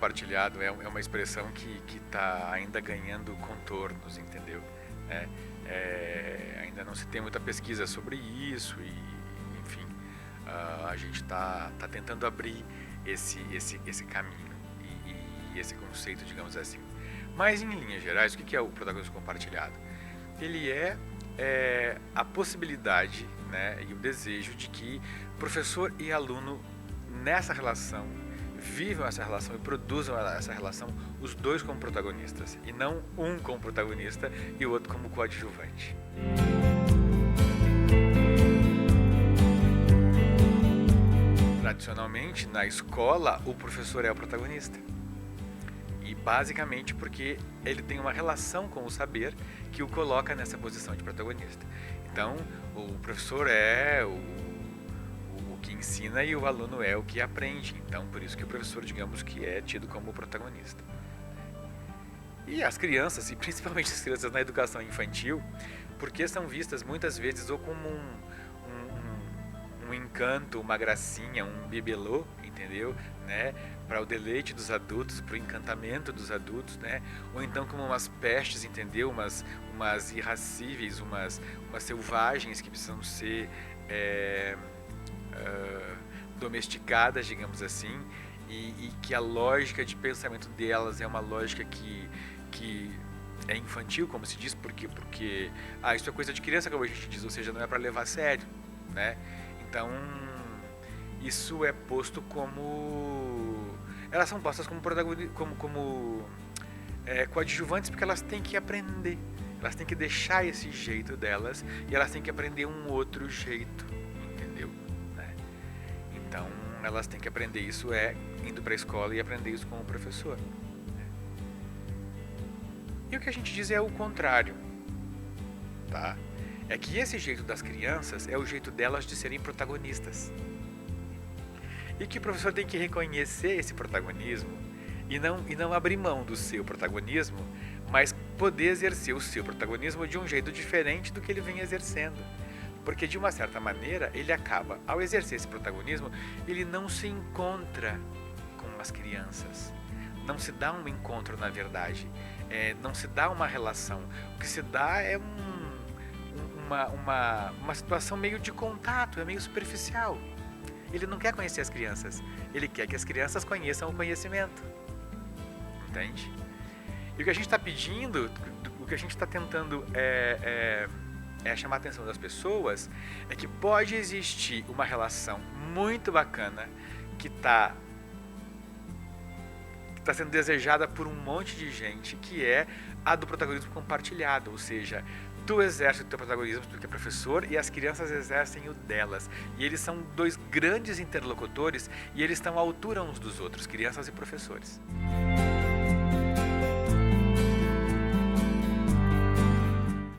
compartilhado é uma expressão que está ainda ganhando contornos, entendeu? Ainda não se tem muita pesquisa sobre isso e, enfim, a gente está tentando abrir esse caminho e esse conceito, digamos assim. Mas, em linhas gerais, o que é o protagonismo compartilhado? Ele é a possibilidade, né, e o desejo de que professor e aluno, nessa relação, vivam essa relação e produzam essa relação, os dois como protagonistas, e não um como protagonista e o outro como coadjuvante. Tradicionalmente, na escola, o professor é o protagonista. E basicamente porque ele tem uma relação com o saber que o coloca nessa posição de protagonista. Então, o professor é o que ensina e o aluno é o que aprende. Então, por isso que o professor, digamos que é tido como protagonista. E as crianças, e principalmente as crianças na educação infantil, porque são vistas muitas vezes ou como um encanto, uma gracinha, um bibelô, entendeu? Né? Para o deleite dos adultos, para o encantamento dos adultos, né? Ou então como umas pestes, entendeu? Umas irracíveis, umas selvagens que precisam ser domesticadas, digamos assim, e que a lógica de pensamento delas é uma lógica que é infantil, como se diz, porque isso é coisa de criança, como a gente diz, ou seja, não é para levar a sério, né? Então, isso é posto como... Elas são postas como coadjuvantes, porque elas têm que aprender. Elas têm que deixar esse jeito delas e elas têm que aprender um outro jeito, entendeu? Né? Então, elas têm que aprender isso indo para a escola e aprender isso com o professor. Né? E o que a gente diz é o contrário, tá? É que esse jeito das crianças é o jeito delas de serem protagonistas. E que o professor tem que reconhecer esse protagonismo e não abrir mão do seu protagonismo, mas poder exercer o seu protagonismo de um jeito diferente do que ele vem exercendo. Porque, de uma certa maneira, ele acaba, ao exercer esse protagonismo, ele não se encontra com as crianças. Não se dá um encontro, na verdade. Não se dá uma relação. O que se dá é uma situação meio de contato, é meio superficial. Ele não quer conhecer as crianças, ele quer que as crianças conheçam o conhecimento. Entende? E o que a gente está pedindo, o que a gente está tentando chamar a atenção das pessoas, é que pode existir uma relação muito bacana que está sendo desejada por um monte de gente, que é a do protagonismo compartilhado, ou seja, tu exerce o teu protagonismo, tu que é professor, e as crianças exercem o delas. E eles são dois grandes interlocutores e eles estão à altura uns dos outros, crianças e professores.